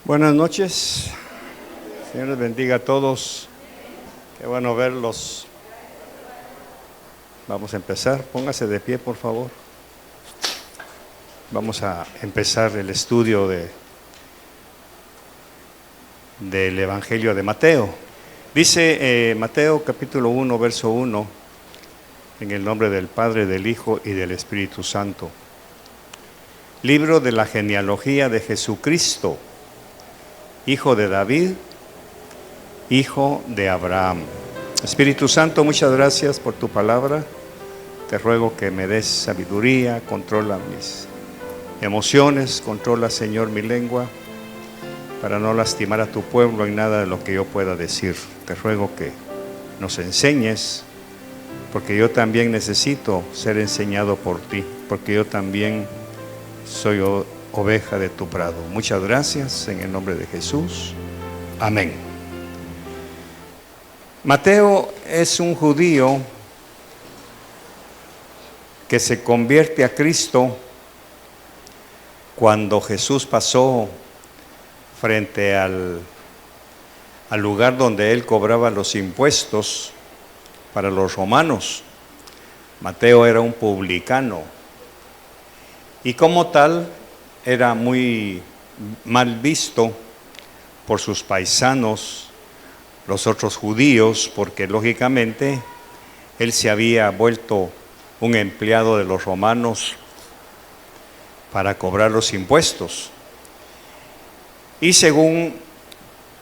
Buenas noches, Señor les bendiga a todos, qué bueno verlos. Vamos a empezar, póngase de pie por favor. Vamos a empezar el estudio del Evangelio de Mateo. Dice Mateo capítulo 1, verso 1, en el nombre del Padre, del Hijo y del Espíritu Santo. Libro de la genealogía de Jesucristo, hijo de David, hijo de Abraham. Espíritu Santo, muchas gracias por tu palabra. Te ruego que me des sabiduría, controla mis emociones, controla, Señor, mi lengua, para no lastimar a tu pueblo en nada de lo que yo pueda decir. Te ruego que nos enseñes, porque yo también necesito ser enseñado por ti, porque yo también soy oveja de tu prado. Muchas gracias en el nombre de Jesús. Amén. Mateo es un judío que se convierte a Cristo cuando Jesús pasó frente al lugar donde él cobraba los impuestos para los romanos. Mateo era un publicano y como tal era muy mal visto por sus paisanos, los otros judíos, porque lógicamente él se había vuelto un empleado de los romanos para cobrar los impuestos. Y según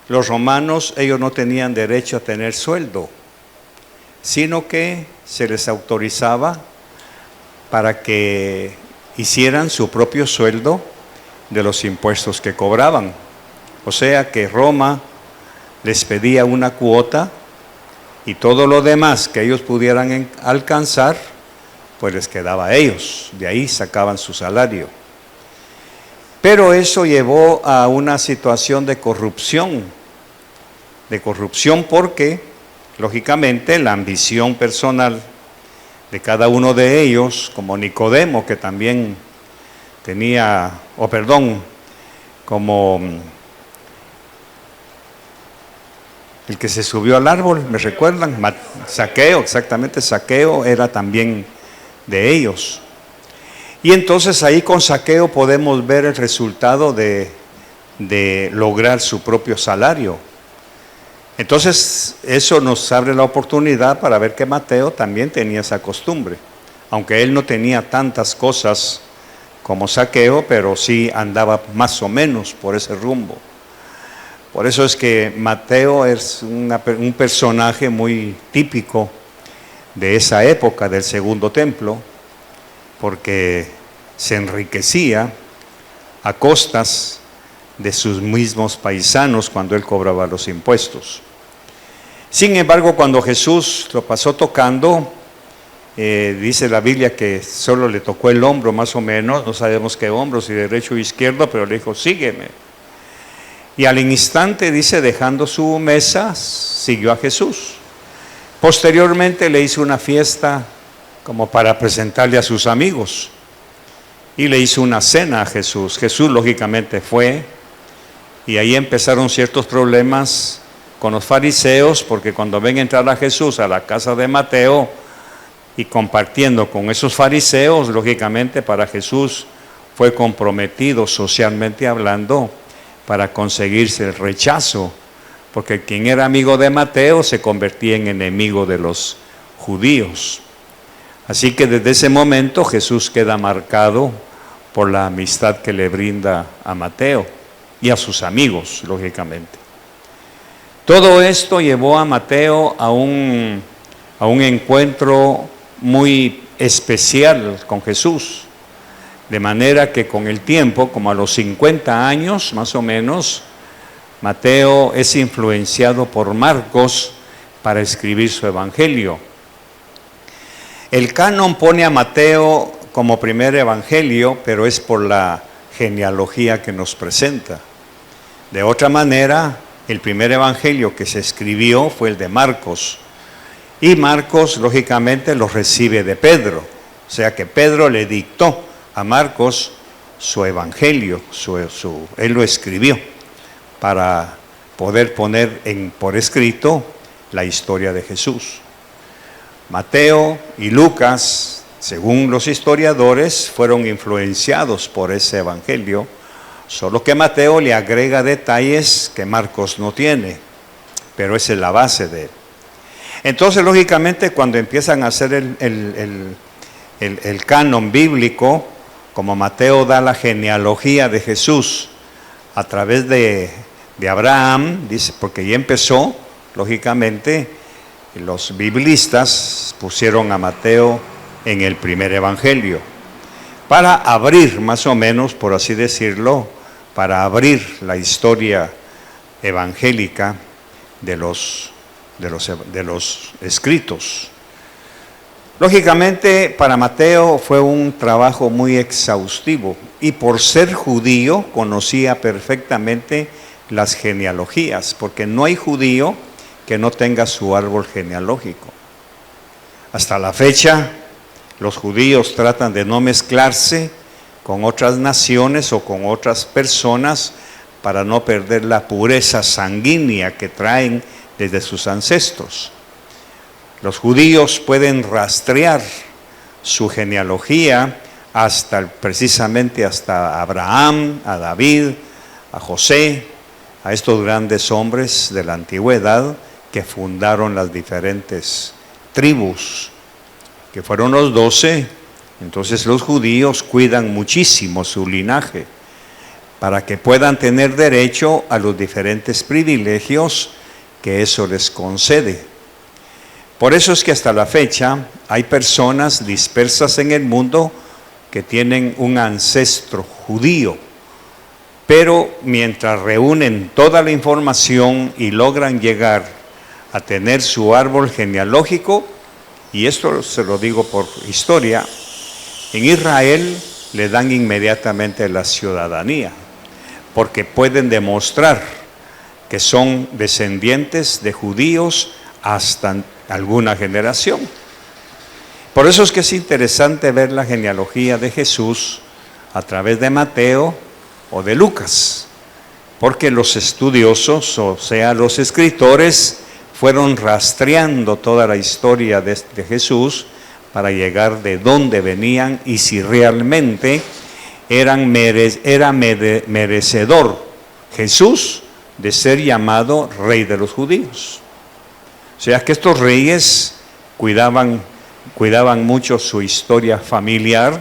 los romanos, ellos no tenían derecho a tener sueldo, sino que se les autorizaba para que hicieran su propio sueldo de los impuestos que cobraban. O sea que Roma les pedía una cuota y todo lo demás que ellos pudieran alcanzar, pues les quedaba a ellos. De ahí sacaban su salario. Pero eso llevó a una situación de corrupción porque, lógicamente, la ambición personal de cada uno de ellos, como Nicodemo, que también como el que se subió al árbol, ¿me recuerdan? Zaqueo, exactamente, Zaqueo era también de ellos. Y entonces ahí con Zaqueo podemos ver el resultado de lograr su propio salario. Entonces eso nos abre la oportunidad para ver que Mateo también tenía esa costumbre, aunque él no tenía tantas cosas como Zaqueo, pero sí andaba más o menos por ese rumbo. Por eso es que Mateo es un personaje muy típico de esa época del Segundo Templo, porque se enriquecía a costas de sus mismos paisanos cuando él cobraba los impuestos. Sin embargo, cuando Jesús lo pasó tocando, dice la Biblia que solo le tocó el hombro más o menos, no sabemos qué hombro, si derecho o izquierdo, pero le dijo, sígueme. Y al instante, dice, dejando su mesa, siguió a Jesús. Posteriormente le hizo una fiesta como para presentarle a sus amigos y le hizo una cena a Jesús. Jesús lógicamente fue y ahí empezaron ciertos problemas con los fariseos, porque cuando ven entrar a Jesús a la casa de Mateo y compartiendo con esos fariseos, lógicamente para Jesús fue comprometido socialmente hablando para conseguirse el rechazo, porque quien era amigo de Mateo se convertía en enemigo de los judíos. Así que desde ese momento Jesús queda marcado por la amistad que le brinda a Mateo y a sus amigos, lógicamente. Todo esto llevó a Mateo a un encuentro muy especial con Jesús, de manera que con el tiempo, como a los 50 años más o menos, Mateo es influenciado por Marcos para escribir su evangelio. El canon pone a Mateo como primer evangelio, pero es por la genealogía que nos presenta. De otra manera, el primer evangelio que se escribió fue el de Marcos. Y Marcos, lógicamente, lo recibe de Pedro. O sea que Pedro le dictó a Marcos su evangelio, él lo escribió. para poder poner por escrito la historia de Jesús. Mateo y Lucas, según los historiadores, fueron influenciados por ese evangelio, solo que Mateo le agrega detalles que Marcos no tiene, pero esa es la base de él. Entonces, lógicamente, cuando empiezan a hacer el canon bíblico, como Mateo da la genealogía de Jesús a través de Abraham, dice, porque ya empezó, lógicamente, los biblistas pusieron a Mateo en el primer evangelio, para abrir más o menos, por así decirlo, para abrir la historia evangélica de los escritos. Lógicamente, para Mateo fue un trabajo muy exhaustivo y por ser judío conocía perfectamente las genealogías, porque no hay judío que no tenga su árbol genealógico. Hasta la fecha, los judíos tratan de no mezclarse con otras naciones o con otras personas para no perder la pureza sanguínea que traen desde sus ancestros. Los judíos pueden rastrear su genealogía precisamente hasta Abraham, a David, a José, a estos grandes hombres de la antigüedad que fundaron las diferentes tribus, que fueron los 12. Entonces los judíos cuidan muchísimo su linaje para que puedan tener derecho a los diferentes privilegios que eso les concede. Por eso es que hasta la fecha hay personas dispersas en el mundo que tienen un ancestro judío, pero mientras reúnen toda la información y logran llegar a tener su árbol genealógico, y esto se lo digo por historia, en Israel le dan inmediatamente la ciudadanía, porque pueden demostrar que son descendientes de judíos hasta alguna generación. Por eso es que es interesante ver la genealogía de Jesús a través de Mateo o de Lucas, porque los estudiosos, o sea, los escritores, fueron rastreando toda la historia de Jesús para llegar de dónde venían y si realmente era merecedor Jesús de ser llamado Rey de los Judíos. O sea que estos reyes cuidaban mucho su historia familiar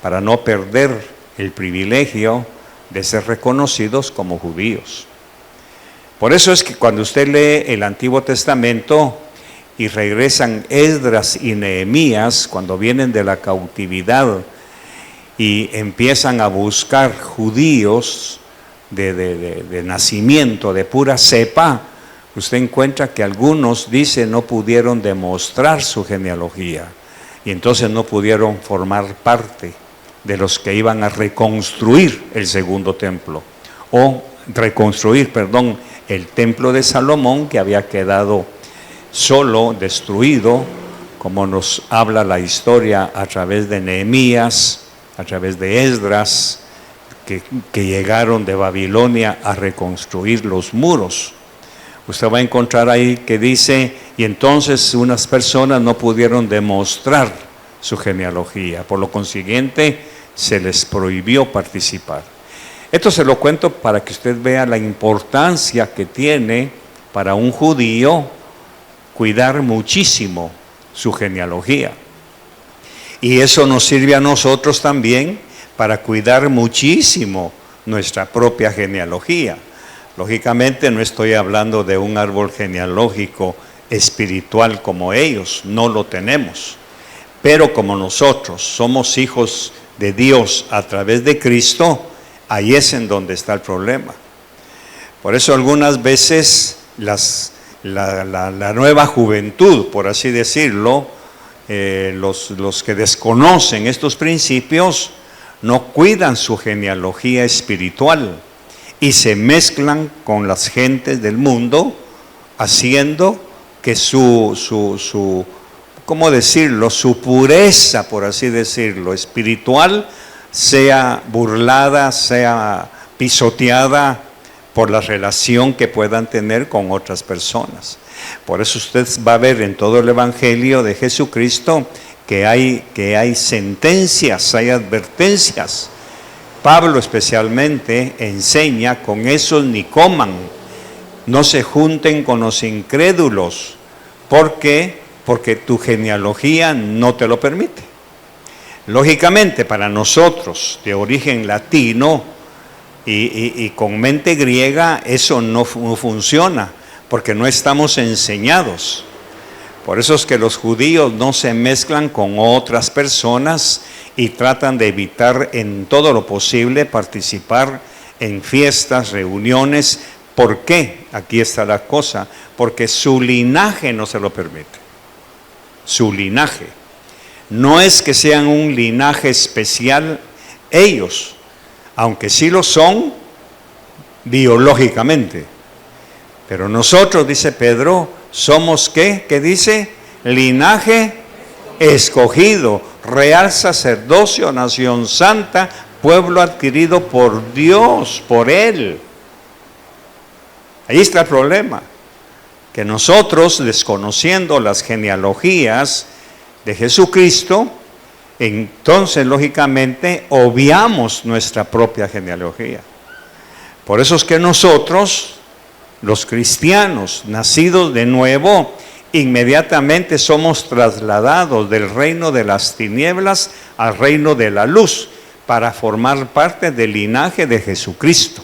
para no perder el privilegio de ser reconocidos como judíos. Por eso es que cuando usted lee el Antiguo Testamento y regresan Esdras y Nehemías, cuando vienen de la cautividad y empiezan a buscar judíos de nacimiento, de pura cepa, usted encuentra que algunos, dice, no pudieron demostrar su genealogía y entonces no pudieron formar parte de los que iban a reconstruir el segundo templo, o reconstruir, el templo de Salomón, que había quedado solo, destruido, como nos habla la historia a través de Nehemías, a través de Esdras, que llegaron de Babilonia a reconstruir los muros. Usted va a encontrar ahí que dice, y entonces unas personas no pudieron demostrar su genealogía, por lo consiguiente se les prohibió participar. Esto se lo cuento para que usted vea la importancia que tiene para un judío cuidar muchísimo su genealogía. Y eso nos sirve a nosotros también para cuidar muchísimo nuestra propia genealogía. Lógicamente no estoy hablando de un árbol genealógico espiritual como ellos, no lo tenemos. Pero como nosotros somos hijos de Dios a través de Cristo, ahí es en donde está el problema. Por eso algunas veces la nueva juventud, por así decirlo, los que desconocen estos principios, no cuidan su genealogía espiritual y se mezclan con las gentes del mundo, haciendo que ¿cómo decirlo?, su pureza, por así decirlo, espiritual, sea burlada, sea pisoteada por la relación que puedan tener con otras personas. Por eso usted va a ver en todo el Evangelio de Jesucristo que hay sentencias, hay advertencias. Pablo especialmente enseña: con esos ni coman, no se junten con los incrédulos. ¿Por qué? Porque tu genealogía no te lo permite. Lógicamente, para nosotros de origen latino y con mente griega, eso no funciona, porque no estamos enseñados. Por eso es que los judíos no se mezclan con otras personas y tratan de evitar en todo lo posible participar en fiestas, reuniones. ¿Por qué? Aquí está la cosa: porque su linaje no se lo permite. Su linaje. No es que sean un linaje especial ellos, aunque sí lo son biológicamente. Pero nosotros, dice Pedro, somos ¿qué? ¿Qué dice? Linaje escogido, real sacerdocio, nación santa, pueblo adquirido por Dios, por Él. Ahí está el problema, que nosotros, desconociendo las genealogías de Jesucristo, entonces lógicamente obviamos nuestra propia genealogía. Por eso es que nosotros, los cristianos nacidos de nuevo, inmediatamente somos trasladados del reino de las tinieblas al reino de la luz, para formar parte del linaje de Jesucristo.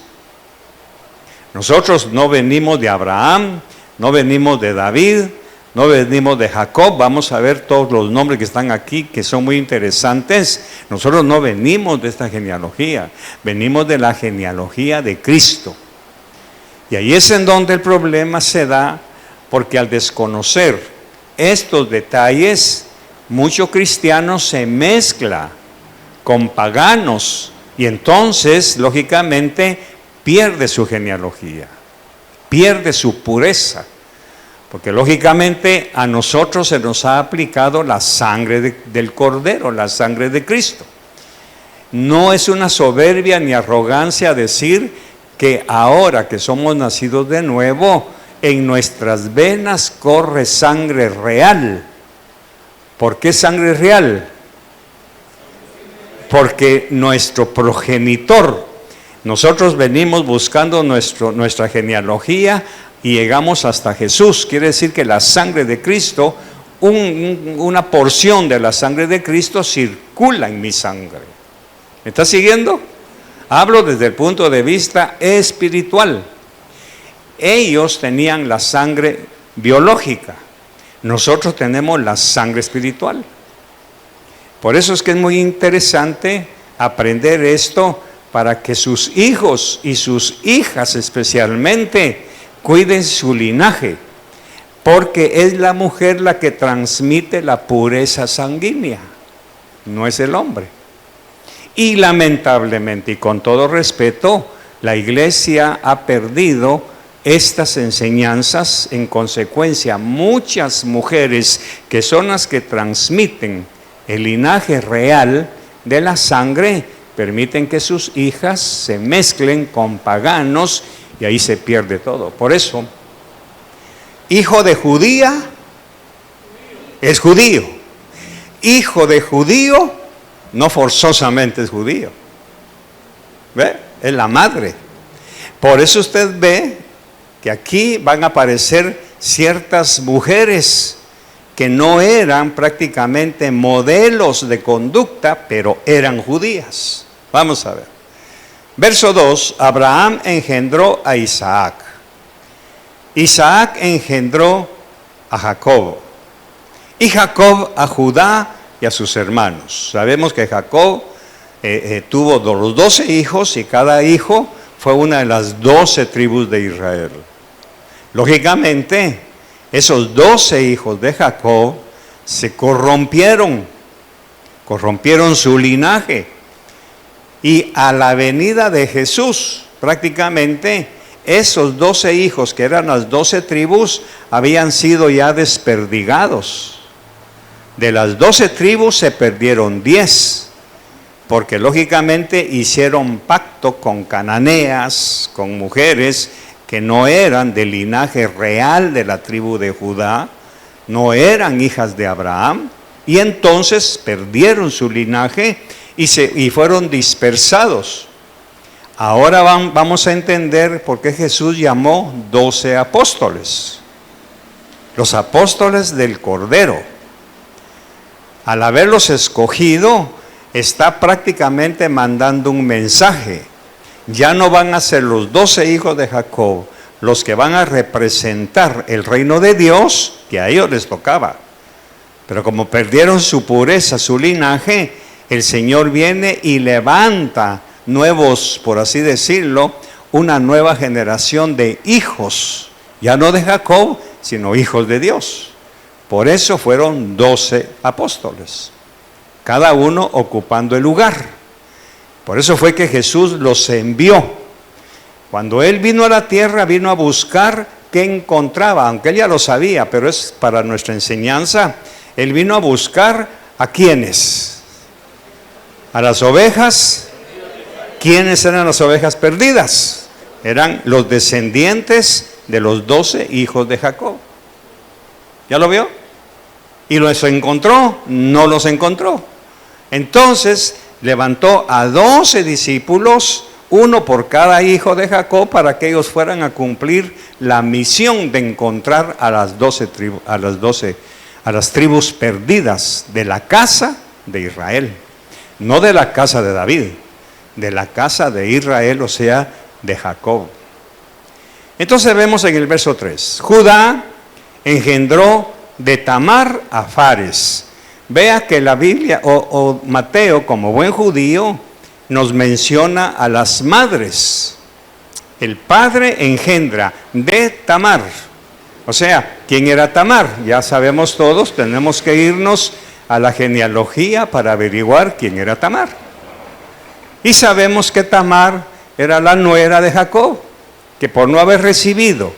Nosotros no venimos de Abraham, no venimos de David, no venimos de Jacob. Vamos a ver todos los nombres que están aquí, que son muy interesantes. Nosotros no venimos de esta genealogía, venimos de la genealogía de Cristo. Y ahí es en donde el problema se da, porque al desconocer estos detalles, muchos cristianos se mezclan con paganos y entonces, lógicamente, pierde su genealogía, pierde su pureza, porque lógicamente a nosotros se nos ha aplicado la sangre del Cordero, la sangre de Cristo. No es una soberbia ni arrogancia decir que ahora que somos nacidos de nuevo, en nuestras venas corre sangre real. ¿Por qué sangre real? Porque nuestro progenitor, nosotros venimos buscando nuestra genealogía y llegamos hasta Jesús. Quiere decir que la sangre de Cristo, una porción de la sangre de Cristo circula en mi sangre. ¿Me está siguiendo? Hablo desde el punto de vista espiritual. Ellos tenían la sangre biológica, nosotros tenemos la sangre espiritual. Por eso es que es muy interesante aprender esto, para que sus hijos y sus hijas especialmente cuiden su linaje, porque es la mujer la que transmite la pureza sanguínea, no es el hombre. Y lamentablemente, y con todo respeto, la iglesia ha perdido estas enseñanzas. En consecuencia, muchas mujeres que son las que transmiten el linaje real de la sangre, permiten que sus hijas se mezclen con paganos y ahí se pierde todo. Por eso, hijo de judía es judío. Hijo de judío no forzosamente es judío. ¿Ve? Es la madre. Por eso usted ve que aquí van a aparecer ciertas mujeres que no eran prácticamente modelos de conducta, pero eran judías. Vamos a ver. Verso 2, Abraham engendró a Isaac. Isaac engendró a Jacob. Y Jacob a Judá y a sus hermanos. Sabemos que Jacob tuvo los 12 hijos y cada hijo fue una de las 12 tribus de Israel. Lógicamente, esos 12 hijos de Jacob se corrompieron su linaje. Y a la venida de Jesús, prácticamente esos 12 hijos que eran las 12 tribus habían sido ya desperdigados. De las 12 tribus se perdieron 10. porque lógicamente hicieron pacto con cananeas, con mujeres que no eran del linaje real de la tribu de Judá, no eran hijas de Abraham, y entonces perdieron su linaje y fueron dispersados. Ahora vamos a entender por qué Jesús llamó 12 apóstoles, los apóstoles del Cordero. Al haberlos escogido, está prácticamente mandando un mensaje. Ya no van a ser los 12 hijos de Jacob los que van a representar el reino de Dios, que a ellos les tocaba. Pero como perdieron su pureza, su linaje, el Señor viene y levanta nuevos, por así decirlo, una nueva generación de hijos, ya no de Jacob, sino hijos de Dios. Por eso fueron 12 apóstoles, cada uno ocupando el lugar. Por eso fue que Jesús los envió. Cuando Él vino a la tierra, vino a buscar qué encontraba, aunque Él ya lo sabía, pero es para nuestra enseñanza. Él vino a buscar ¿a quiénes? A las ovejas. ¿Quiénes eran las ovejas perdidas? Eran los descendientes de los 12 hijos de Jacob. ¿Ya lo vio? ¿Y los encontró? No los encontró. Entonces levantó a 12 discípulos, uno por cada hijo de Jacob, para que ellos fueran a cumplir la misión de encontrar a las 12 tribus, a las tribus perdidas de la casa de Israel, no de la casa de David, de la casa de Israel, o sea, de Jacob. Entonces vemos en el verso 3, Judá engendró de Tamar a Fares. Vea que la Biblia, o Mateo, como buen judío, nos menciona a las madres. El padre engendra de Tamar. O sea, ¿quién era Tamar? Ya sabemos todos, tenemos que irnos a la genealogía para averiguar quién era Tamar. Y sabemos que Tamar era la nuera de Jacob, que por no haber recibido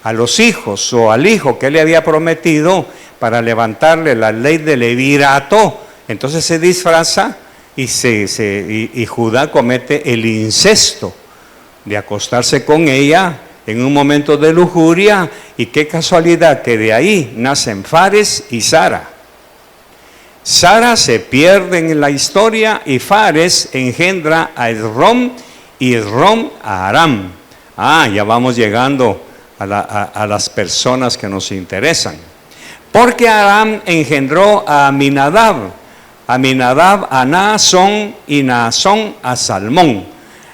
a los hijos o al hijo que le había prometido para levantarle la ley del levirato, entonces se disfraza y Judá comete el incesto de acostarse con ella en un momento de lujuria, y qué casualidad que de ahí nacen Fares y Zara. Zara se pierde en la historia y Fares engendra a Esrom y Esrom a Aram. Ya vamos llegando a las personas que nos interesan. Porque Aram engendró a Aminadab, Aminadab a Naasón y Naasón a Salmón.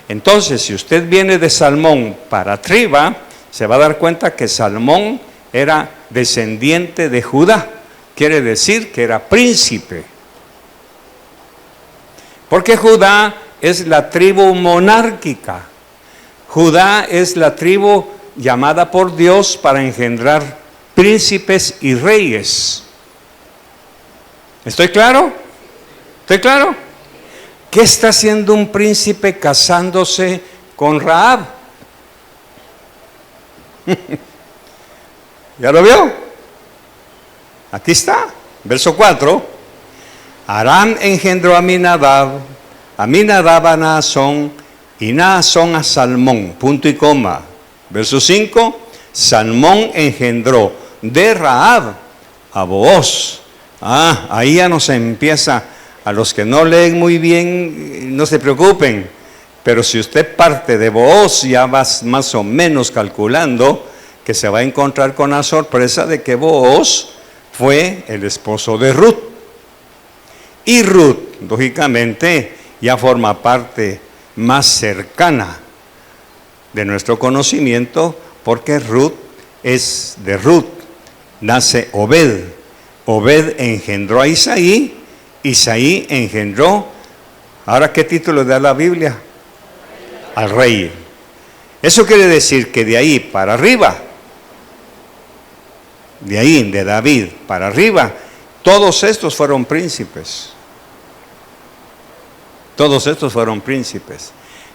Entonces, si usted viene de Salmón para arriba, se va a dar cuenta que Salmón era descendiente de Judá. Quiere decir que era príncipe. Porque Judá es la tribu monárquica. Judá es la tribu llamada por Dios para engendrar príncipes y reyes. ¿Estoy claro? ¿Estoy claro? ¿Qué está haciendo un príncipe casándose con Rahab? ¿Ya lo vio? Aquí está, verso 4. Aram engendró a Aminadab, Aminadab a Naasón, y Naasón a Salmón, punto y coma. Verso 5, Salmón engendró de Rahab a Booz. Ahí ya nos empieza. A los que no leen muy bien, no se preocupen, pero si usted parte de Booz, ya vas más o menos calculando que se va a encontrar con la sorpresa de que Booz fue el esposo de Ruth. Y Ruth, lógicamente, ya forma parte más cercana de nuestro conocimiento, porque Ruth es de Ruth, nace Obed. Obed engendró a Isaí. Isaí engendró, ¿ahora qué título da la Biblia? Al rey. Eso quiere decir que de ahí para arriba, de ahí, de David para arriba, todos estos fueron príncipes. Todos estos fueron príncipes.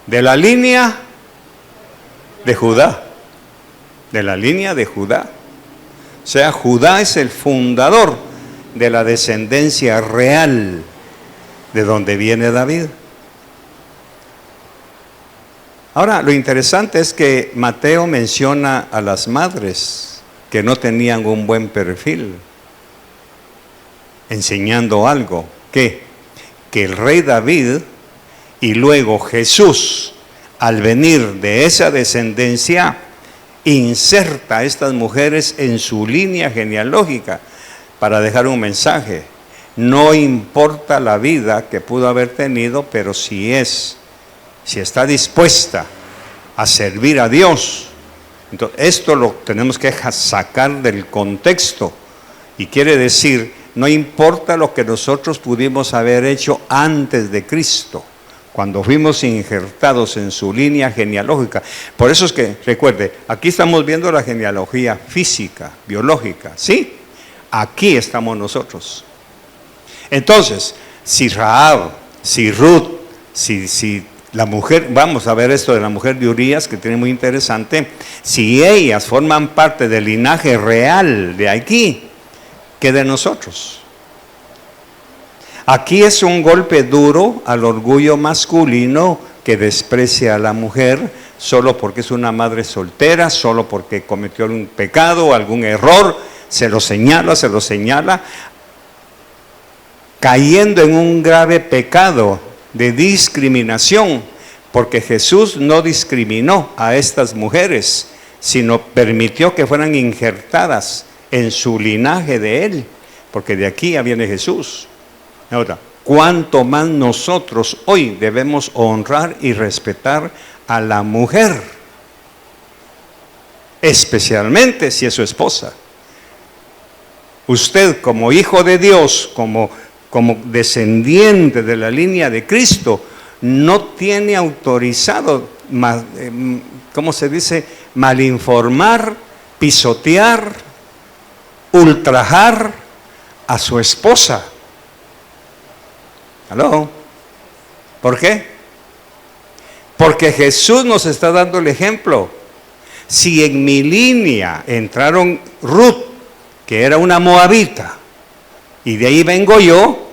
De la línea de Judá. De la línea de Judá. O sea, Judá es el fundador de la descendencia real de donde viene David. Ahora, lo interesante es que Mateo menciona a las madres que no tenían un buen perfil, enseñando algo, que el rey David y luego Jesús, al venir de esa descendencia, inserta a estas mujeres en su línea genealógica para dejar un mensaje. No importa la vida que pudo haber tenido, pero si está dispuesta a servir a Dios, entonces esto lo tenemos que sacar del contexto, y quiere decir, no importa lo que nosotros pudimos haber hecho antes de Cristo, cuando fuimos injertados en su línea genealógica. Por eso es que, recuerde, aquí estamos viendo la genealogía física, biológica, ¿sí? Aquí estamos nosotros. Entonces, si Rahab, si Ruth, si la mujer, vamos a ver esto de la mujer de Urías, que tiene muy interesante, si ellas forman parte del linaje real de aquí, ¿qué de nosotros? Aquí es un golpe duro al orgullo masculino que desprecia a la mujer solo porque es una madre soltera, solo porque cometió un pecado o algún error, se lo señala, cayendo en un grave pecado de discriminación, porque Jesús no discriminó a estas mujeres, sino permitió que fueran injertadas en su linaje de Él, porque de aquí viene Jesús. Ahora, ¿cuánto más nosotros hoy debemos honrar y respetar a la mujer? Especialmente si es su esposa. Usted como hijo de Dios, como descendiente de la línea de Cristo, no tiene autorizado, ¿cómo se dice? Malinformar, pisotear, ultrajar a su esposa. ¿Aló? ¿Por qué? Porque Jesús nos está dando el ejemplo. Si en mi línea entraron Ruth, que era una moabita, y de ahí vengo yo,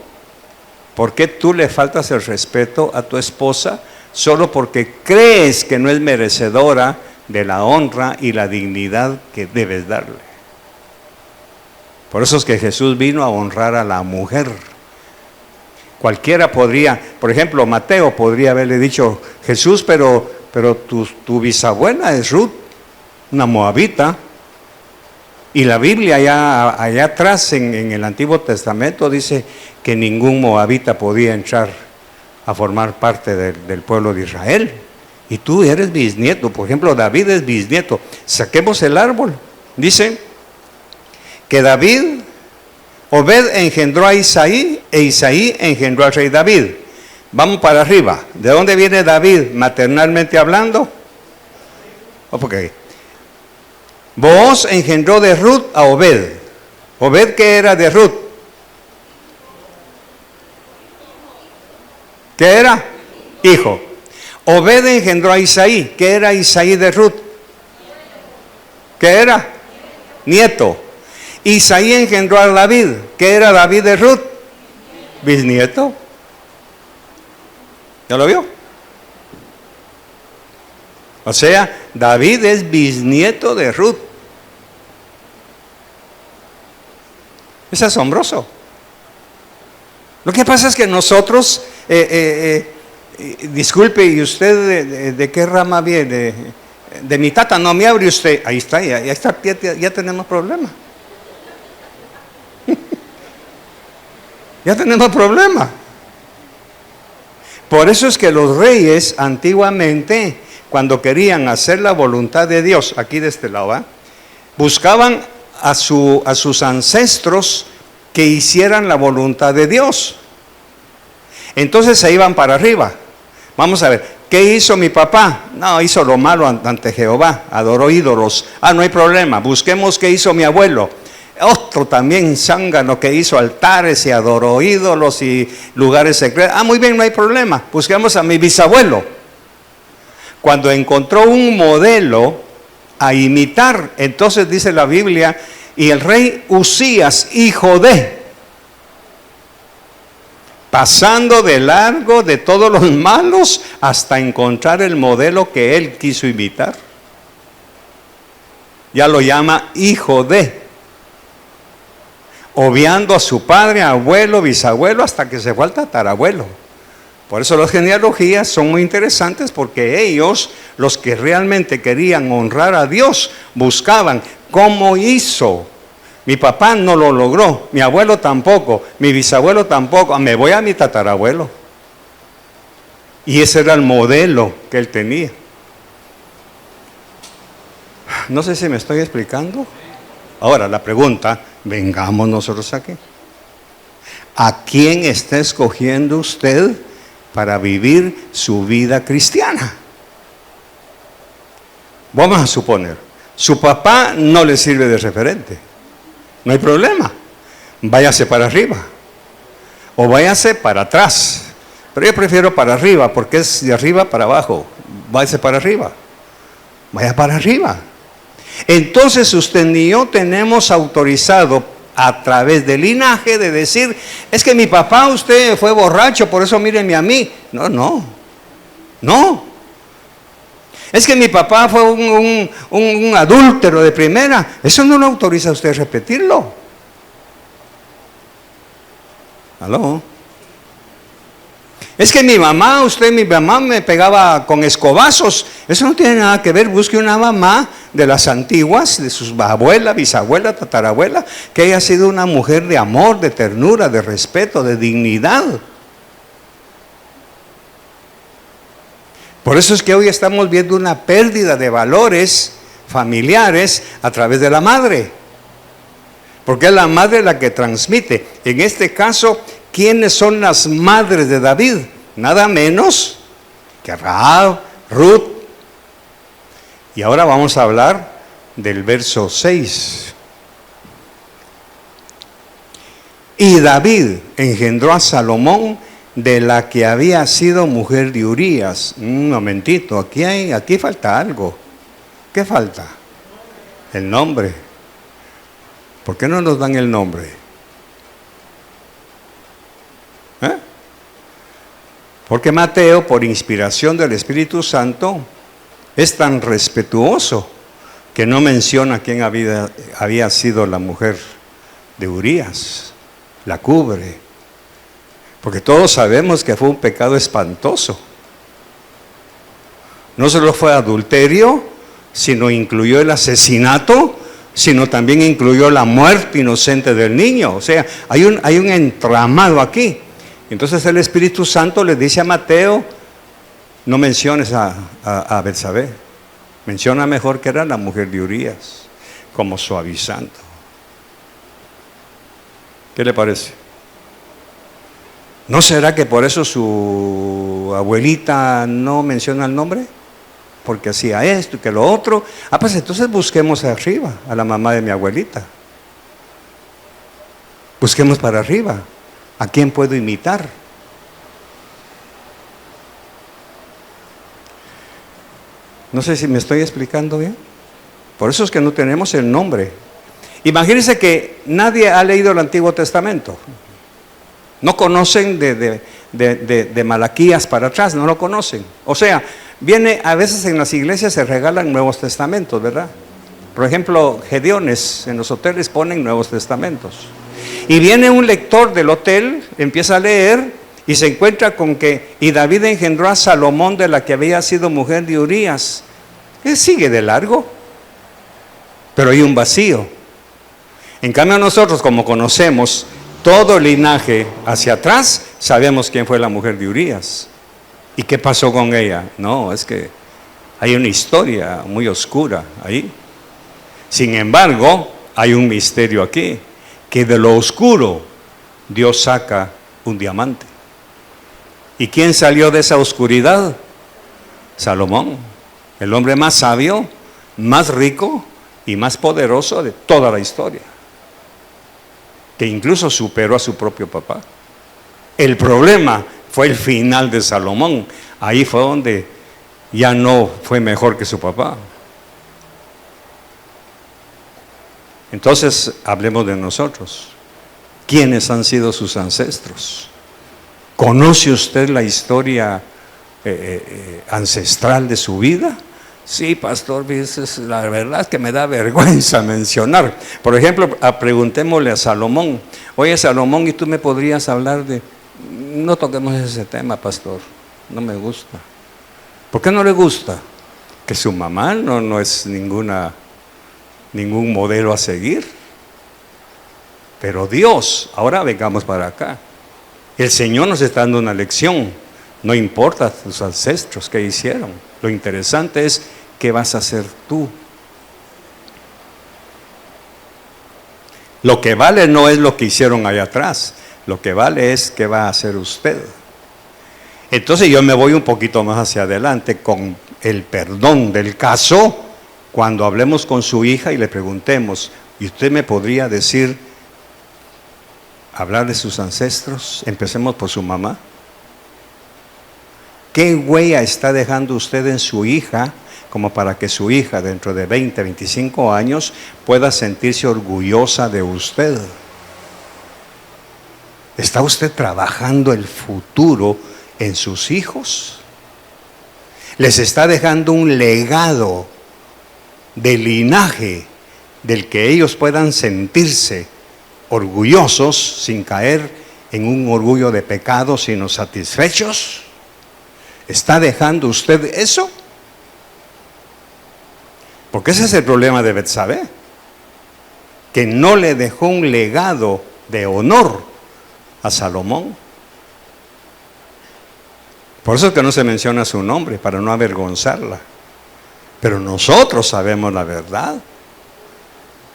¿por qué tú le faltas el respeto a tu esposa solo porque crees que no es merecedora de la honra y la dignidad que debes darle? Por eso es que Jesús vino a honrar a la mujer. Cualquiera podría, por ejemplo, Mateo podría haberle dicho, Jesús, pero tu bisabuela es Ruth, una moabita. Y la Biblia allá atrás en el Antiguo Testamento dice que ningún moabita podía entrar a formar parte del pueblo de Israel. Y tú eres bisnieto, por ejemplo, David es bisnieto. Saquemos el árbol. Dice que Obed engendró a Isaí, e Isaí engendró al rey David. Vamos para arriba. ¿De dónde viene David maternalmente hablando? Okay. Booz engendró de Ruth a Obed. ¿Obed qué era de Ruth? ¿Qué era? Hijo. Obed engendró a Isaí. ¿Qué era Isaí de Ruth? ¿Qué era? Nieto. Isaí engendró a David. ¿Qué era David de Ruth? Bisnieto. ¿Ya lo vio? O sea, David es bisnieto de Ruth. Es asombroso. Lo que pasa es que nosotros, disculpe, ¿y usted de qué rama viene? De mi tata, no me abre usted. Ahí está, ya tenemos problema. Ya tenemos problema. Por eso es que los reyes antiguamente, cuando querían hacer la voluntad de Dios, aquí de este lado, buscaban a sus ancestros que hicieran la voluntad de Dios. Entonces se iban para arriba. Vamos a ver, ¿qué hizo mi papá? No, hizo lo malo ante Jehová, adoró ídolos. No hay problema, busquemos qué hizo mi abuelo. Otro también zángano que hizo altares y adoró ídolos y lugares secretos. Muy bien, no hay problema, busquemos a mi bisabuelo. Cuando encontró un modelo a imitar, entonces dice la Biblia, y el rey Usías, hijo de, pasando de largo de todos los malos hasta encontrar el modelo que él quiso imitar. Ya lo llama hijo de, obviando a su padre, abuelo, bisabuelo, hasta que se fue al tatarabuelo. Por eso las genealogías son muy interesantes, porque ellos, los que realmente querían honrar a Dios, buscaban cómo hizo. Mi papá no lo logró, mi abuelo tampoco, mi bisabuelo tampoco, me voy a mi tatarabuelo. Y ese era el modelo que él tenía. No sé si me estoy explicando. Ahora la pregunta, vengamos nosotros aquí. ¿A quién está escogiendo usted para vivir su vida cristiana? Vamos a suponer, su papá no le sirve de referente. No hay problema, váyase para arriba o váyase para atrás, pero yo prefiero para arriba porque es de arriba para abajo. Váyase para arriba, vaya para arriba. Entonces usted ni yo tenemos autorizado a través del linaje de decir, es que mi papá, usted fue borracho, por eso míreme a mí. No. Es que mi papá fue un adúltero de primera. Eso no lo autoriza a usted a repetirlo. ¿Aló? Es que mi mamá me pegaba con escobazos. Eso no tiene nada que ver. Busque una mamá de las antiguas, de sus abuela, bisabuela, tatarabuela, que haya sido una mujer de amor, de ternura, de respeto, de dignidad. Por eso es que hoy estamos viendo una pérdida de valores familiares a través de la madre. Porque es la madre la que transmite. En este caso, ¿quiénes son las madres de David? Nada menos que Rahab, Ruth. Y ahora vamos a hablar del verso 6. Y David engendró a Salomón, de la que había sido mujer de Urías. Un momentito, aquí falta algo. ¿Qué falta? El nombre. ¿Por qué no nos dan el nombre? Porque Mateo, por inspiración del Espíritu Santo, es tan respetuoso que no menciona quién había sido la mujer de Urías. La cubre. Porque todos sabemos que fue un pecado espantoso. No solo fue adulterio, sino incluyó el asesinato, sino también incluyó la muerte inocente del niño. O sea, hay un entramado aquí. Entonces el Espíritu Santo le dice a Mateo, no menciones a Betsabé, menciona mejor que era la mujer de Urías, como suavizando. ¿Qué le parece? ¿No será que por eso su abuelita no menciona el nombre? Porque hacía esto y que lo otro. Pues entonces busquemos arriba a la mamá de mi abuelita. Busquemos para arriba. ¿A quién puedo imitar? No sé si me estoy explicando bien. Por eso es que no tenemos el nombre. Imagínense que nadie ha leído el Antiguo Testamento. No conocen de Malaquías para atrás, no lo conocen. O sea, viene, a veces en las iglesias se regalan Nuevos Testamentos, ¿verdad? Por ejemplo, Gedeones en los hoteles ponen Nuevos Testamentos. Y viene un lector del hotel, empieza a leer y se encuentra con que, y David engendró a Salomón, de la que había sido mujer de Urías. Él sigue de largo, pero hay un vacío. En cambio nosotros, como conocemos todo el linaje hacia atrás, sabemos quién fue la mujer de Urías. ¿Y qué pasó con ella? No, es que hay una historia muy oscura ahí. Sin embargo, hay un misterio aquí, que de lo oscuro Dios saca un diamante. ¿Y quién salió de esa oscuridad? Salomón, el hombre más sabio, más rico y más poderoso de toda la historia, que incluso superó a su propio papá. El problema fue el final de Salomón. Ahí fue donde ya no fue mejor que su papá. Entonces, hablemos de nosotros. ¿Quiénes han sido sus ancestros? ¿Conoce usted la historia ancestral de su vida? Sí, pastor, la verdad es que me da vergüenza mencionar. Por ejemplo, preguntémosle a Salomón. Oye, Salomón, ¿y tú me podrías hablar de...? No toquemos ese tema, pastor. No me gusta. ¿Por qué no le gusta? Que su mamá no es ningún modelo a seguir. Pero Dios, ahora vengamos para acá. El Señor nos está dando una lección. No importa tus ancestros qué hicieron. Lo interesante es qué vas a hacer tú. Lo que vale no es lo que hicieron allá atrás. Lo que vale es qué va a hacer usted. Entonces yo me voy un poquito más hacia adelante con el perdón del caso. Cuando hablemos con su hija y le preguntemos, ¿y usted me podría decir, hablar de sus ancestros? Empecemos por su mamá. ¿Qué huella está dejando usted en su hija como para que su hija dentro de 20, 25 años pueda sentirse orgullosa de usted? ¿Está usted trabajando el futuro en sus hijos? ¿Les está dejando un legado de linaje del que ellos puedan sentirse orgullosos sin caer en un orgullo de pecado, sino satisfechos? ¿Está dejando usted eso? Porque ese es el problema de Betsabé, que no le dejó un legado de honor a Salomón. Por eso es que no se menciona su nombre, para no avergonzarla. Pero nosotros sabemos la verdad.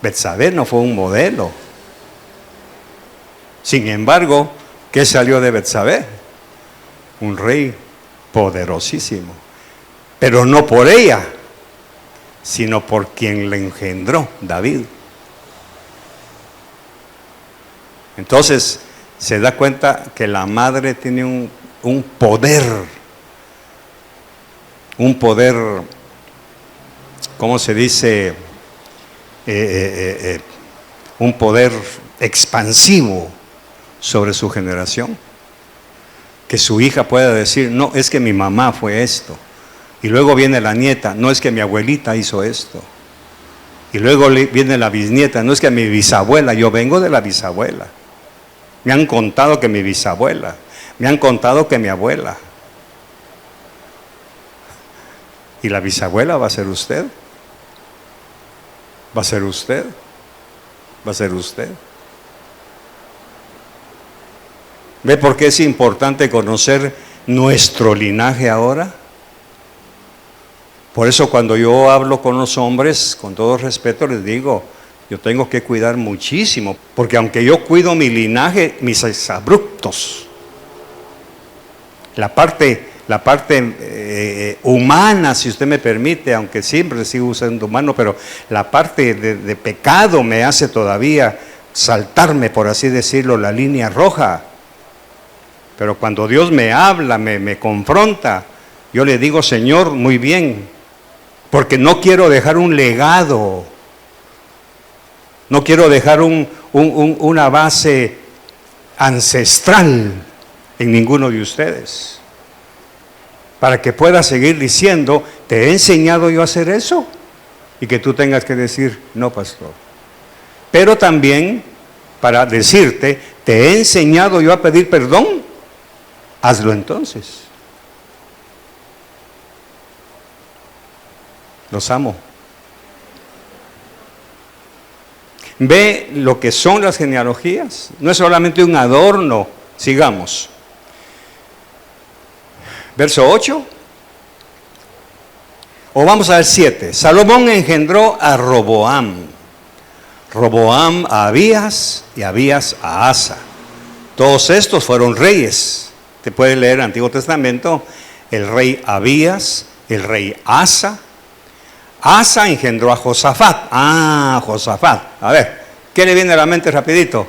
Betsabé no fue un modelo. Sin embargo, ¿qué salió de Betsabé? Un rey poderosísimo. Pero no por ella, sino por quien le engendró, David. Entonces, se da cuenta que la madre tiene un poder, ¿cómo se dice? Un poder expansivo sobre su generación. Que su hija pueda decir, no, es que mi mamá fue esto. Y luego viene la nieta, no, es que mi abuelita hizo esto. Y luego viene la bisnieta, no, es que mi bisabuela, yo vengo de la bisabuela. Me han contado que mi bisabuela, me han contado que mi abuela. ¿Y la bisabuela va a ser usted? ¿Va a ser usted? ¿Va a ser usted? ¿Ve por qué es importante conocer nuestro linaje ahora? Por eso cuando yo hablo con los hombres, con todo respeto les digo, yo tengo que cuidar muchísimo, porque aunque yo cuido mi linaje, mis exabruptos, la parte humana, si usted me permite, aunque siempre sigo usando humano, pero la parte de pecado me hace todavía saltarme, por así decirlo, la línea roja. Pero cuando Dios me habla, me confronta, yo le digo, Señor, muy bien, porque no quiero dejar un legado, no quiero dejar una base ancestral en ninguno de ustedes, para que pueda seguir diciendo, ¿te he enseñado yo a hacer eso? Y que tú tengas que decir, no, pastor. Pero también para decirte, ¿te he enseñado yo a pedir perdón? Hazlo entonces. Los amo. Ve lo que son las genealogías. No es solamente un adorno. Sigamos. Verso 8. O vamos a ver 7. Salomón engendró a Roboam. Roboam a Abías y Abías a Asa. Todos estos fueron reyes. Te puedes leer el Antiguo Testamento. El rey Abías, el rey Asa. Asa engendró a Josafat. Josafat. A ver, ¿qué le viene a la mente rapidito?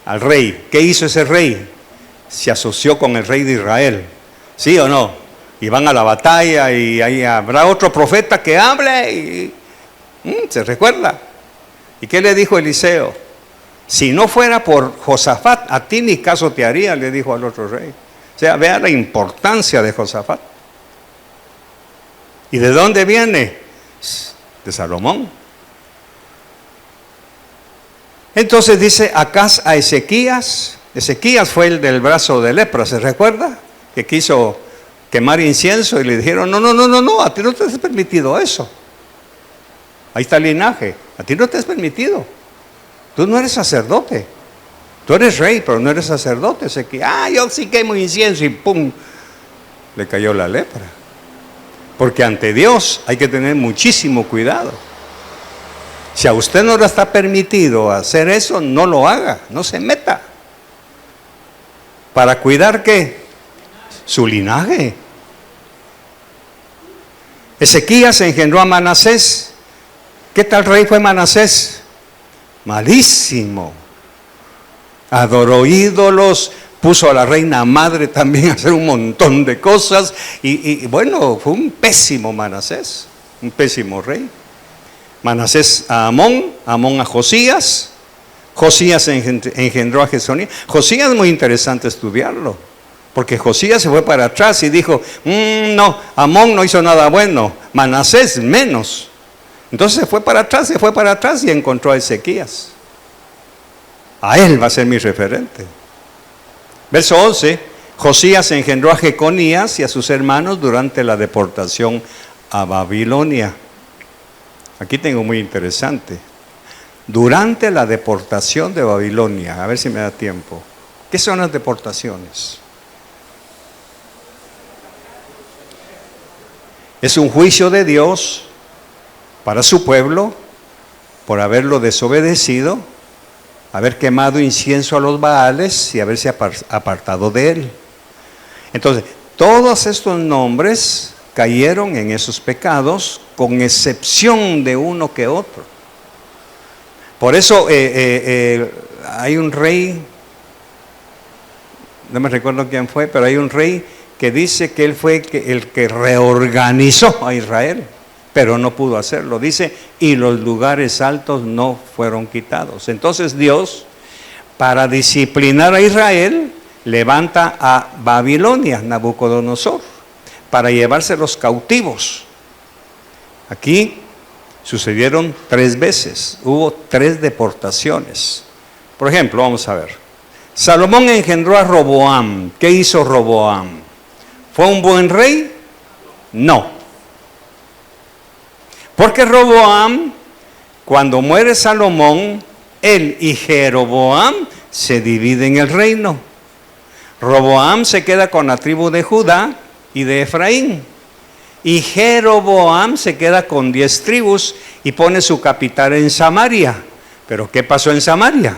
Al rey. ¿Qué hizo ese rey? Se asoció con el rey de Israel. ¿Sí o no? Y van a la batalla y ahí habrá otro profeta que hable y... ¿se recuerda? ¿Y qué le dijo Eliseo? Si no fuera por Josafat, a ti ni caso te haría, le dijo al otro rey. O sea, vea la importancia de Josafat. ¿Y de dónde viene? De Salomón. Entonces dice Acaz a Ezequías. Ezequías fue el del brazo de lepra, ¿se recuerda? Que quiso quemar incienso y le dijeron, no, a ti no te es permitido eso. Ahí está el linaje, a ti no te es permitido. Tú no eres sacerdote. Tú eres rey, pero no eres sacerdote. Ezequías, yo sí quemo incienso y ¡pum! Le cayó la lepra. Porque ante Dios hay que tener muchísimo cuidado. Si a usted no le está permitido hacer eso, no lo haga, no se meta. ¿Para cuidar qué? Su linaje. Ezequías engendró a Manasés. ¿Qué tal rey fue Manasés? Malísimo. Adoró ídolos, puso a la reina madre también a hacer un montón de cosas. Y bueno, fue un pésimo Manasés, un pésimo rey. Manasés a Amón, Amón a Josías. Josías engendró a Jesonías. Josías es muy interesante estudiarlo, porque Josías se fue para atrás y dijo, no, Amón no hizo nada bueno, Manasés menos. Entonces se fue para atrás y encontró a Ezequías. A él va a ser mi referente. Verso 11, Josías engendró a Jeconías y a sus hermanos durante la deportación a Babilonia. Aquí tengo muy interesante. Durante la deportación de Babilonia, a ver si me da tiempo. ¿Qué son las deportaciones? Es un juicio de Dios para su pueblo por haberlo desobedecido, haber quemado incienso a los Baales y haberse apartado de él. Entonces, todos estos nombres cayeron en esos pecados, con excepción de uno que otro. Por eso hay un rey, no me recuerdo quién fue, pero hay un rey que dice que él fue el que reorganizó a Israel, pero no pudo hacerlo. Dice, y los lugares altos no fueron quitados. Entonces Dios, para disciplinar a Israel, levanta a Babilonia, Nabucodonosor, para llevarse los cautivos. Aquí sucedieron 3 veces, hubo 3 deportaciones. Por ejemplo, vamos a ver. Salomón engendró a Roboam. ¿Qué hizo Roboam? ¿Fue un buen rey? No. Porque Roboam, cuando muere Salomón, él y Jeroboam se dividen el reino. Roboam se queda con la tribu de Judá y de Efraín. Y Jeroboam se queda con 10 tribus y pone su capital en Samaria. ¿Pero qué pasó en Samaria?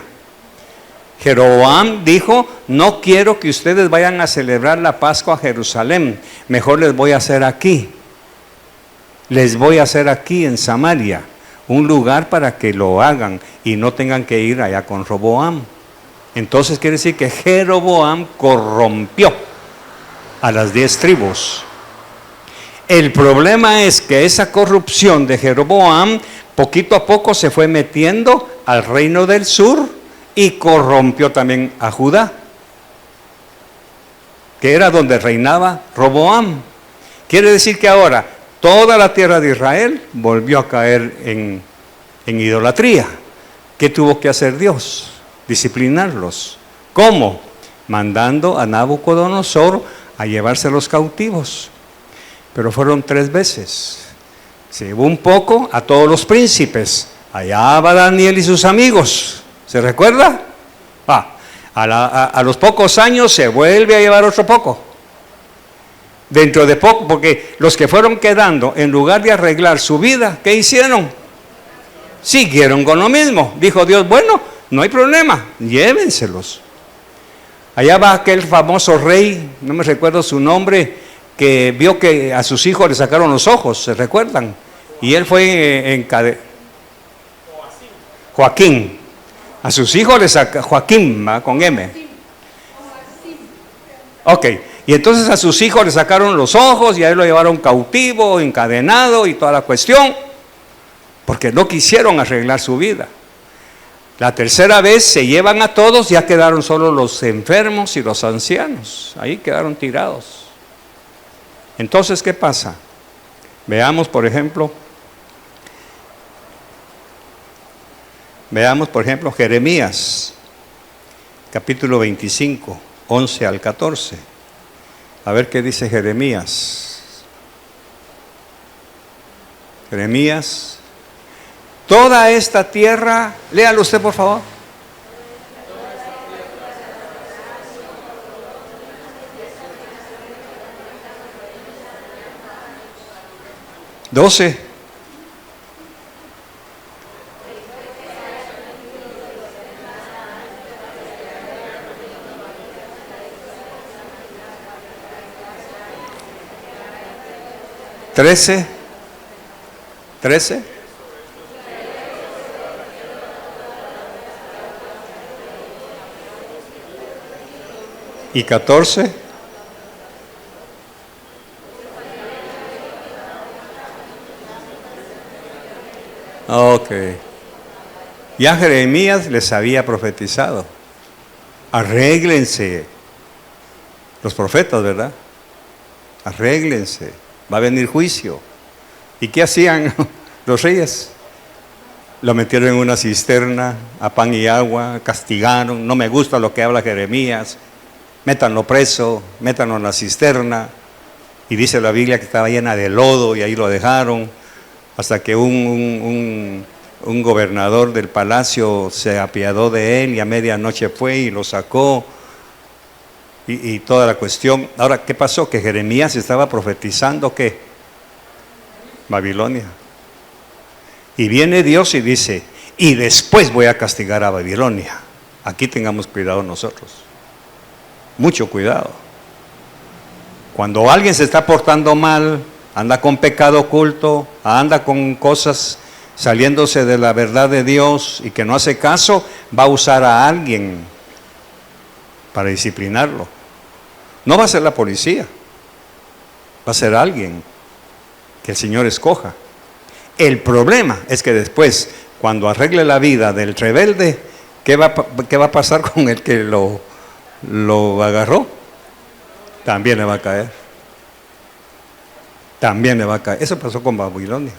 Jeroboam dijo, no quiero que ustedes vayan a celebrar la Pascua a Jerusalén, mejor les voy a hacer aquí. Les voy a hacer aquí en Samaria un lugar para que lo hagan y no tengan que ir allá con Roboam. Entonces quiere decir que Jeroboam corrompió a las 10 tribus. El problema es que esa corrupción de Jeroboam poquito a poco se fue metiendo al reino del sur y corrompió también a Judá, que era donde reinaba Roboam. Quiere decir que ahora toda la tierra de Israel volvió a caer en idolatría. ¿Qué tuvo que hacer Dios? Disciplinarlos. ¿Cómo? Mandando a Nabucodonosor a llevarse los cautivos. Pero fueron 3 veces. Se llevó un poco a todos los príncipes. Allá va Daniel y sus amigos. ¿Se recuerda? A los pocos años se vuelve a llevar otro poco. Dentro de poco, porque los que fueron quedando, en lugar de arreglar su vida, ¿qué hicieron? Siguieron con lo mismo. Dijo Dios, bueno, no hay problema, llévenselos. Allá va aquel famoso rey, no me recuerdo su nombre, que vio que a sus hijos le sacaron los ojos, ¿se recuerdan? Y él fue Joaquín. A sus hijos le sacaron, Joaquín, ¿va? Con M. Ok, y entonces a sus hijos le sacaron los ojos y a él lo llevaron cautivo, encadenado y toda la cuestión, porque no quisieron arreglar su vida. La tercera vez se llevan a todos, ya quedaron solo los enfermos y los ancianos. Ahí quedaron tirados. Entonces, ¿qué pasa? Veamos, por ejemplo, Jeremías, capítulo 25, 11 al 14. A ver qué dice Jeremías. Jeremías. Toda esta tierra, léalo usted por favor. Doce. Trece. Y 14. Ok. Ya Jeremías les había profetizado. Arréglense. Los profetas, ¿verdad? Arréglense. Va a venir juicio. ¿Y qué hacían los reyes? Lo metieron en una cisterna, a pan y agua, castigaron. No me gusta lo que habla Jeremías. Métanlo preso, métanlo en la cisterna. Y dice la Biblia que estaba llena de lodo y ahí lo dejaron. Hasta que un gobernador del palacio se apiadó de él y a medianoche fue y lo sacó. Y toda la cuestión. Ahora, ¿qué pasó? Que Jeremías estaba profetizando ¿qué? Babilonia. Y viene Dios y dice, y después voy a castigar a Babilonia. Aquí tengamos cuidado nosotros. Mucho cuidado. Cuando alguien se está portando mal, anda con pecado oculto, anda con cosas saliéndose de la verdad de Dios y que no hace caso, va a usar a alguien para disciplinarlo. No va a ser la policía, va a ser alguien que el Señor escoja. El problema es que después, cuando arregle la vida del rebelde, ¿qué va a pasar con el que lo agarró? También le va a caer. También le va a caer. Eso pasó con Babilonia.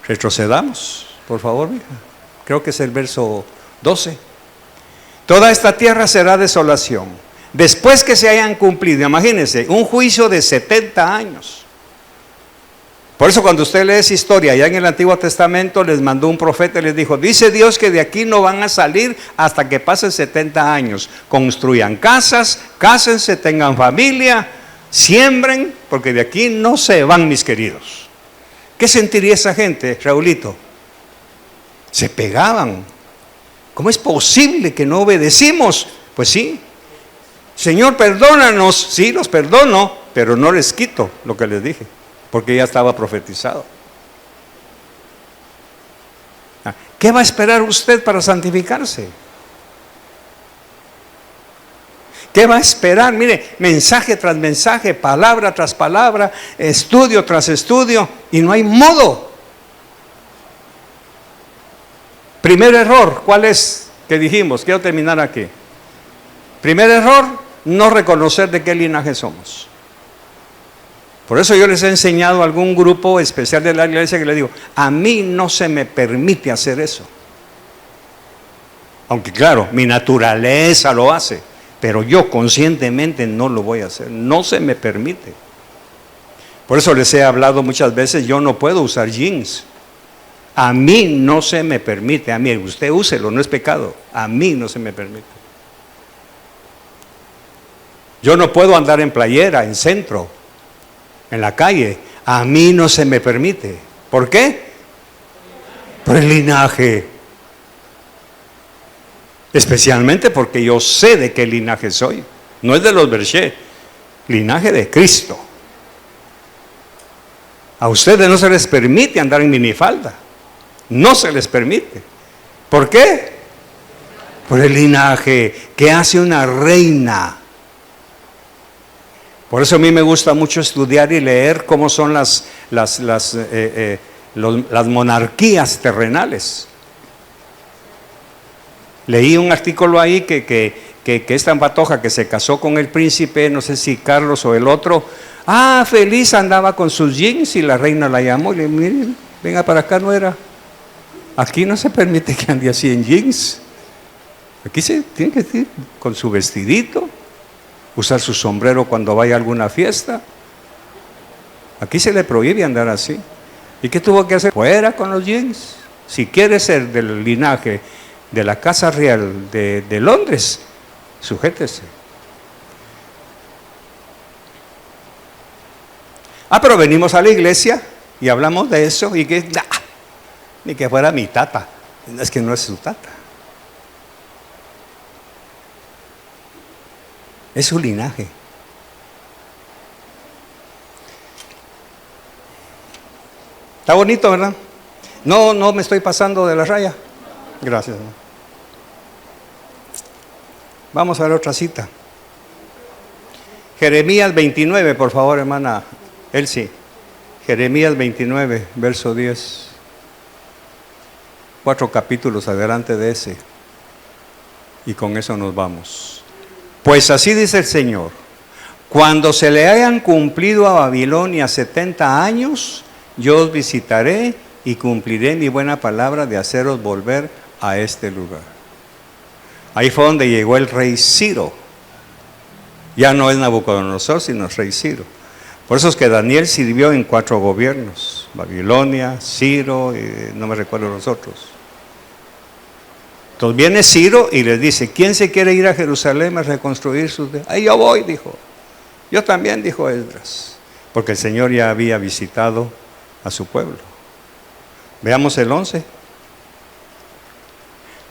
Retrocedamos, por favor, mija. Creo que es el verso 12. Toda esta tierra será desolación. Después que se hayan cumplido, imagínense, un juicio de 70 años. Por eso cuando usted lee esa historia, ya en el Antiguo Testamento les mandó un profeta y les dijo, dice Dios que de aquí no van a salir hasta que pasen 70 años. Construyan casas, cásense, tengan familia, siembren, porque de aquí no se van, mis queridos. ¿Qué sentiría esa gente, Raulito? Se pegaban. ¿Cómo es posible que no obedecimos? Pues sí. Señor, perdónanos. Sí, los perdono, pero no les quito lo que les dije, porque ya estaba profetizado. ¿Qué va a esperar usted para santificarse? ¿Qué va a esperar? Mire, mensaje tras mensaje, palabra tras palabra, estudio tras estudio, y no hay modo. Primer error, ¿cuál es? Que dijimos, quiero terminar aquí. Primer error, no reconocer de qué linaje somos. Por eso yo les he enseñado a algún grupo especial de la iglesia que les digo, a mí no se me permite hacer eso. Aunque claro, mi naturaleza lo hace, pero yo conscientemente no lo voy a hacer, no se me permite. Por eso les he hablado muchas veces, yo no puedo usar jeans. A mí no se me permite, a mí, usted úselo, no es pecado, a mí no se me permite. Yo no puedo andar en playera, en centro, en la calle, a mí no se me permite. ¿Por qué? Por el linaje. Especialmente porque yo sé de qué linaje soy. No es de los Berché, linaje de Cristo. A ustedes no se les permite andar en minifalda. No se les permite. ¿Por qué? Por el linaje que hace una reina. Por eso a mí me gusta mucho estudiar y leer cómo son las monarquías terrenales. Leí un artículo ahí que esta patoja que se casó con el príncipe, no sé si Carlos o el otro, feliz andaba con sus jeans y la reina la llamó y le dijo, miren, venga para acá, nuera. Aquí no se permite que ande así en jeans. Aquí se tiene que ir con su vestidito, usar su sombrero cuando vaya a alguna fiesta. Aquí se le prohíbe andar así. ¿Y qué tuvo que hacer? Fuera con los jeans. Si quiere ser del linaje de la Casa Real de Londres, sujétese. Pero venimos a la iglesia y hablamos de eso y que, ni que fuera mi tata. Es que no es su tata. Es su linaje. Está bonito, ¿verdad? No me estoy pasando de la raya. Gracias. Vamos a ver otra cita. Jeremías 29, por favor, hermana Elsie. Jeremías 29, verso 10. 4 capítulos adelante de ese. Y con eso nos vamos. Pues así dice el Señor: cuando se le hayan cumplido a Babilonia 70 años, yo os visitaré y cumpliré mi buena palabra de haceros volver a este lugar. Ahí fue donde llegó el rey Ciro. Ya no es Nabucodonosor, sino el rey Ciro. Por eso es que Daniel sirvió en 4 gobiernos: Babilonia, Ciro, y no me recuerdo los otros. Entonces viene Ciro y les dice: ¿quién se quiere ir a Jerusalén a reconstruir sus... Ahí yo voy, dijo. Yo también, dijo Esdras, porque el Señor ya había visitado a su pueblo. Veamos el 11.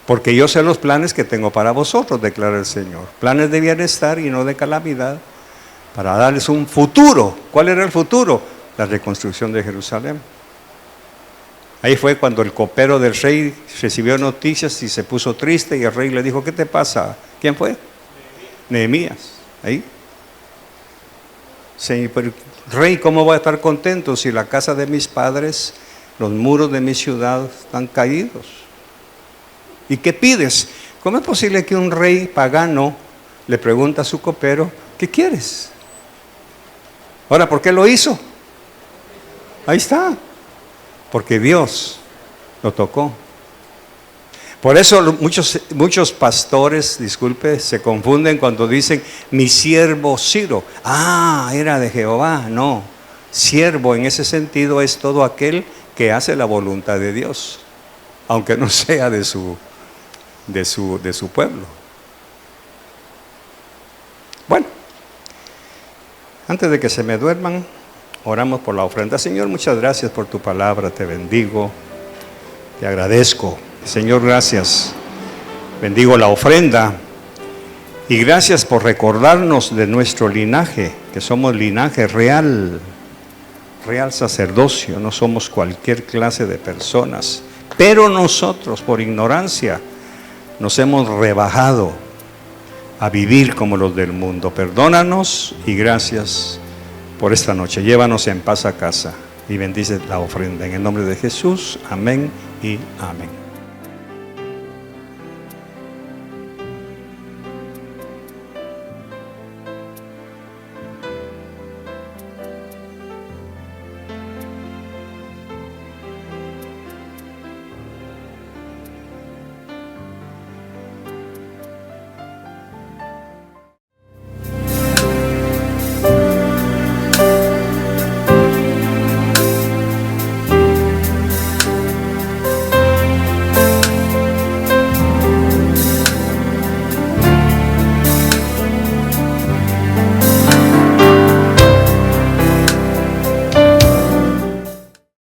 Porque yo sé los planes que tengo para vosotros, declara el Señor. Planes de bienestar y no de calamidad, para darles un futuro. ¿Cuál era el futuro? La reconstrucción de Jerusalén. Ahí fue cuando el copero del rey recibió noticias y se puso triste, y el rey le dijo: ¿qué te pasa? ¿Quién fue? Nehemías. Ahí. Sí, pero rey, ¿cómo voy a estar contento si la casa de mis padres, los muros de mi ciudad están caídos? ¿Y qué pides? ¿Cómo es posible que un rey pagano le pregunta a su copero: ¿qué quieres? Ahora, ¿por qué lo hizo? Ahí está. Porque Dios lo tocó. Por eso muchos pastores, disculpe, se confunden cuando dicen: mi siervo Ciro. Era de Jehová. No, siervo en ese sentido es todo aquel que hace la voluntad de Dios, aunque no sea de su pueblo. Bueno, antes de que se me duerman, oramos por la ofrenda. Señor, muchas gracias por tu palabra, te bendigo, te agradezco. Señor, gracias. Bendigo la ofrenda y gracias por recordarnos de nuestro linaje, que somos linaje real, real sacerdocio, no somos cualquier clase de personas, pero nosotros por ignorancia nos hemos rebajado a vivir como los del mundo. Perdónanos y gracias por esta noche. Llévanos en paz a casa y bendice la ofrenda. En el nombre de Jesús, amén y amén.